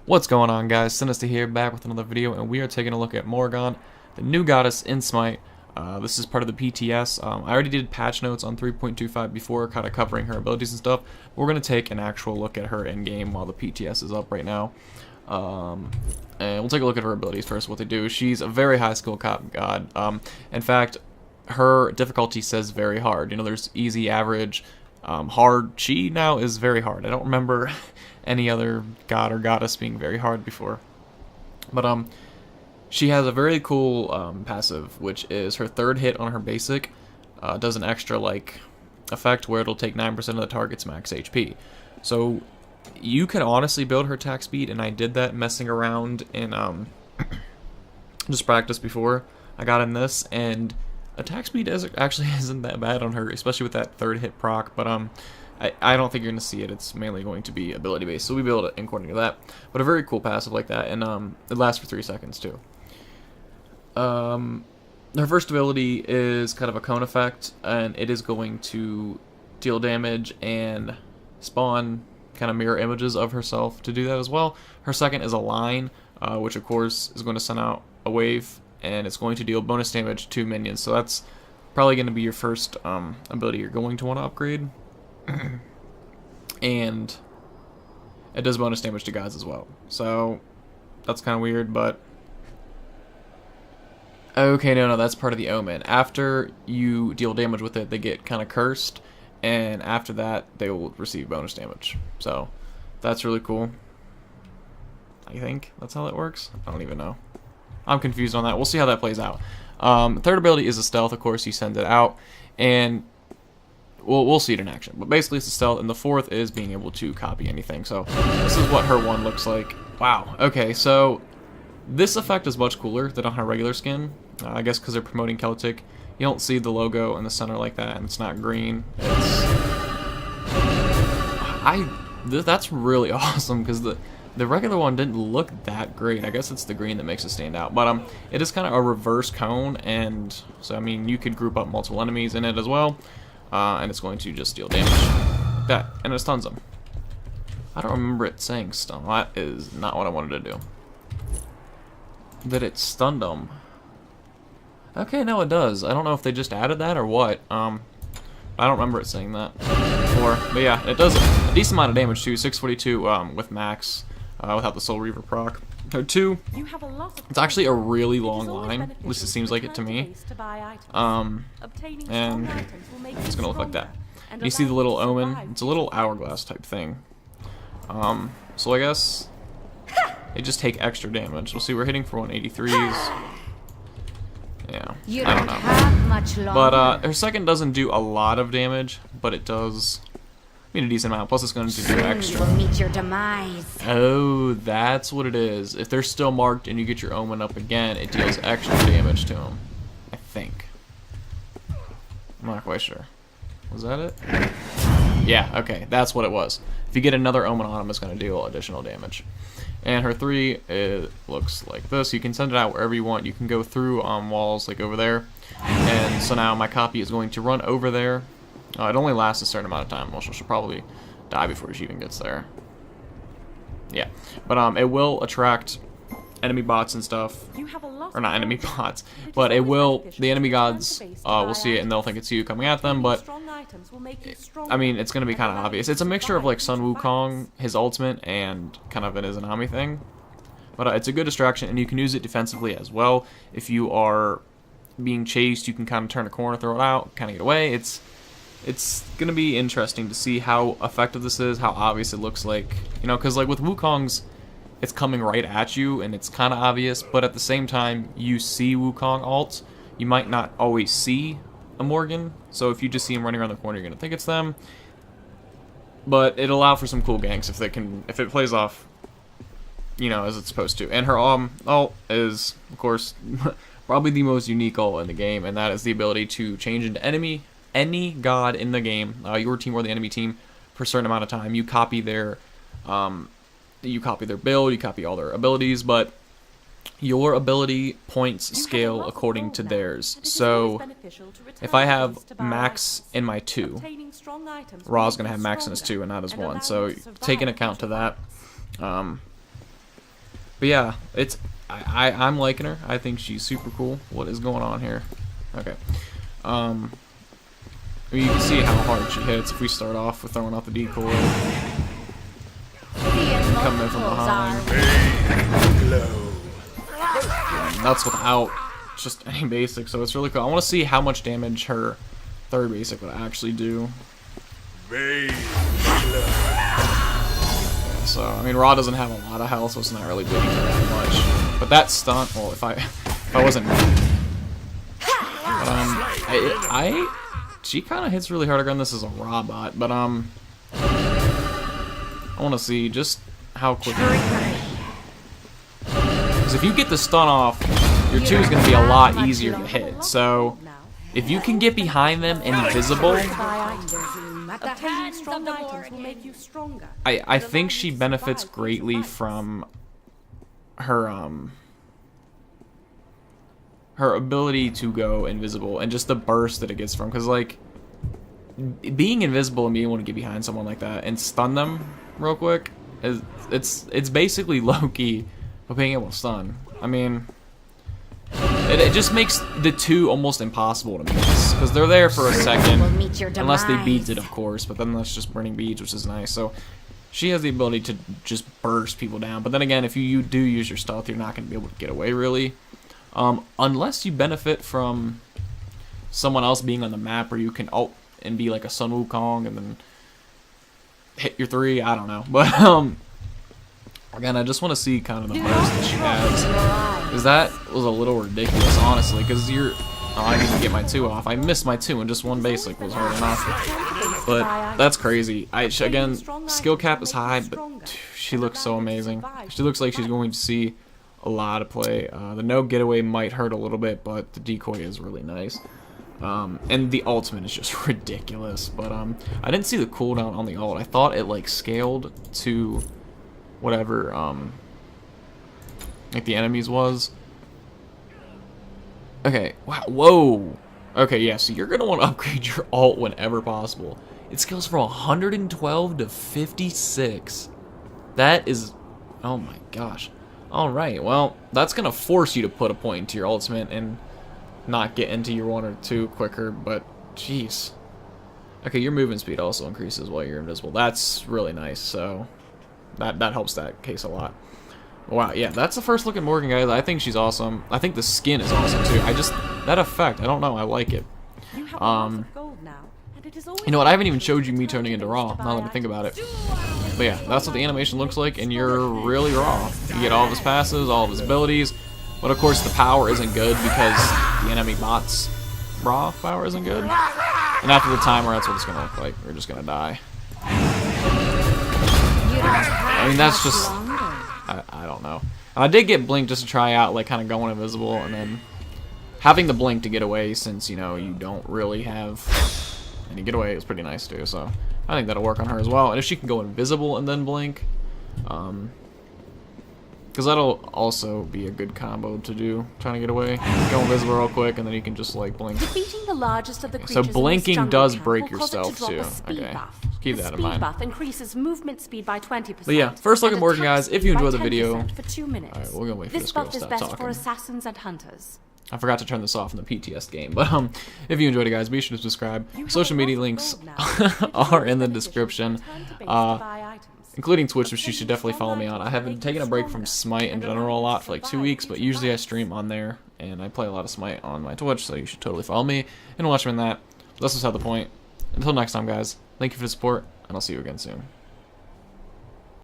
What's going on, guys? Sinister here, back with another video, and we are taking a look at Morrigan, the new goddess in Smite. This is part of the PTS. I already did patch notes on 3.25 before, kind of covering her abilities and stuff. We're going to take an actual look at her in-game while the PTS is up right now. And we'll take a look at her abilities first, what they do. She's a very high skill god. In fact, her difficulty says very hard. You know, there's easy, average, hard. She now is very hard. I don't remember any other god or goddess being very hard before. But she has a very cool passive, which is her third hit on her basic does an extra like effect where it'll take 9% of the target's max HP. So you can honestly build her attack speed, and I did that messing around in just practice before I got in this, and attack speed actually isn't that bad on her, especially with that third hit proc. But I don't think you're going to see it. It's mainly going to be ability based, so we build it according to that. But a very cool passive like that, and it lasts for 3 seconds too. Her first ability is kind of a cone effect, and it is going to deal damage and spawn kind of mirror images of herself to do that as well. Her second is a line, which of course is going to send out a wave, and it's going to deal bonus damage to minions. So that's probably going to be your first ability you're going to want to upgrade. And it does bonus damage to gods as well. So that's kind of weird, but okay, no, that's part of the omen. After you deal damage with it, they get kind of cursed, and after that, they will receive bonus damage. So that's really cool. I think that's how that works. I don't even know. I'm confused on that. We'll see how that plays out. Third ability is a stealth. Of course, you send it out, and we'll see it in action. But basically, it's a stealth, and the fourth is being able to copy anything. So this is what her one looks like. Wow. Okay, so this effect is much cooler than on her regular skin. I guess because they're promoting Celtic. You don't see the logo in the center like that, and it's not green. That's really awesome, because the regular one didn't look that great. I guess it's the green that makes it stand out. But it is kind of a reverse cone, and so I mean you could group up multiple enemies in it as well, and it's going to just deal damage like that, and it stuns them. I don't remember it saying stun. That is not what I wanted to do. That it stunned them. Okay, no, it does. I don't know if they just added that or what. I don't remember it saying that before. But yeah, it does a decent amount of damage too. 642 with max, without the Soul Reaver proc. So 2. It's actually a really long line. At least it seems like it to me. And it's gonna look like that. And you see the little omen. It's a little hourglass type thing. So I guess they just take extra damage. We'll see. We're hitting for 183s. Yeah, I don't know. Have much longer. But her second doesn't do a lot of damage, but it does a decent amount. Plus, it's going to do extra. You will meet your demise. Oh, that's what it is. If they're still marked and you get your omen up again, it deals extra damage to them. I think. I'm not quite sure. Was that it? Yeah. Okay, that's what it was. If you get another omen on them, it's going to deal additional damage. And her 3, it looks like this. You can send it out wherever you want. You can go through walls like over there. And so now my copy is going to run over there. It only lasts a certain amount of time. Well, she'll probably die before she even gets there. Yeah. But it will attract enemy bots and stuff. Or not enemy bots. But it will, the enemy gods will see it and they'll think it's you coming at them. But I mean, it's going to be kind of obvious. It's a mixture of like Sun Wukong, his ultimate, and kind of an Izanami thing. But it's a good distraction, and you can use it defensively as well. If you are being chased, you can kind of turn a corner, throw it out, kind of get away. It's going to be interesting to see how effective this is, how obvious it looks like. You know, because like with Wukong's, it's coming right at you, and it's kind of obvious. But at the same time, you see Wukong ults. You might not always see a Morrigan, so if you just see him running around the corner, you're gonna think it's them. But it'll allow for some cool ganks if it plays off, you know, as it's supposed to. And her ult is, of course, probably the most unique ult in the game, and that is the ability to change into any god in the game, your team or the enemy team, for a certain amount of time. You copy their build, you copy all their abilities, but your ability points scale according to theirs. So if I have max in my 2, Ra's going to have max in his 2 and not his 1. So take an account to that. But yeah, it's I'm liking her. I think she's super cool. What is going on here? Okay. I mean, you can see how hard she hits if we start off with throwing out the decoy. Coming in from behind. That's without just any basic, so it's really cool. I want to see how much damage her third basic would actually do. So, I mean, Raw doesn't have a lot of health, so it's not really doing that much. But that stunt, well, if I wasn't... But, she kind of hits really hard. Again, this is a Raw bot, but, I want to see just how quick... Because if you get the stun off, your 2 is going to be a lot easier to hit. So, if you can get behind them invisible... I think she benefits greatly from her her ability to go invisible and just the burst that it gets from, because like being invisible and being able to get behind someone like that and stun them real quick is it's basically low-key but being able to stun. I mean, it just makes the 2 almost impossible to miss, because they're there for a second, unless they beat it, of course, but then that's just burning beads, which is nice. So she has the ability to just burst people down, but then again, if you do use your stealth, you're not going to be able to get away, really. Unless you benefit from someone else being on the map, where you can ult and be like a Sun Wukong and then hit your 3, I don't know. But, again, I just want to see kind of the burst that she has. Because that was a little ridiculous, honestly, because I need to get my 2 off. I missed my 2 and just 1 basic was hard enough. But that's crazy. Again, skill cap is high, but she looks so amazing. She looks like she's going to see a lot of play. The no getaway might hurt a little bit, but the decoy is really nice. And the ultimate is just ridiculous. But I didn't see the cooldown on the ult. I thought it like scaled to whatever like the enemies was. Okay, wow, whoa. Okay, yeah, so you're gonna want to upgrade your ult whenever possible. It scales from 112 to 56. That is, oh my gosh. Alright, well, that's gonna force you to put a point into your ultimate and not get into your 1 or 2 quicker, but jeez. Okay, your movement speed also increases while you're invisible. That's really nice, so that helps that case a lot. Wow, yeah, that's the first look at Morrigan, guys. I think she's awesome. I think the skin is awesome too. That effect, I don't know, I like it. You know what, I haven't even showed you me turning into Raw, now that I think about it. But yeah, that's what the animation looks like, and you're really Raw. You get all of his passes, all of his abilities, but of course the power isn't good because the enemy bot's Raw power isn't good. And after the timer, that's what it's gonna look like. We're just gonna die. I mean, that's just... I don't know. I did get Blink just to try out, like, kind of going invisible, and then having the Blink to get away, since, you know, you don't really have any getaway, is pretty nice, too, so I think that'll work on her as well. And if she can go invisible and then Blink, because that'll also be a good combo to do, trying to get away. Go invisible real quick, and then you can just, like, blink. Defeating the largest of the So blinking does break your will cause it stealth, to drop too. a speed Okay, buff. keep that in mind. The speed buff increases movement speed by 20%. But yeah, first look at and Morrigan, attack guys. If speed you by enjoyed the video... 10% for 2 minutes. Alright, we're gonna wait for this girl buff to is stop best for talking. assassins and hunters. I forgot to turn this off in the PTS game, but if you enjoyed it, guys, be sure to subscribe. Social media links are in the description, including Twitch, which you should definitely follow me on. I have been taking a break from Smite in general a lot for like 2 weeks, but usually I stream on there, and I play a lot of Smite on my Twitch, so you should totally follow me and watch me in that. That's just the point. Until next time, guys, thank you for the support, and I'll see you again soon.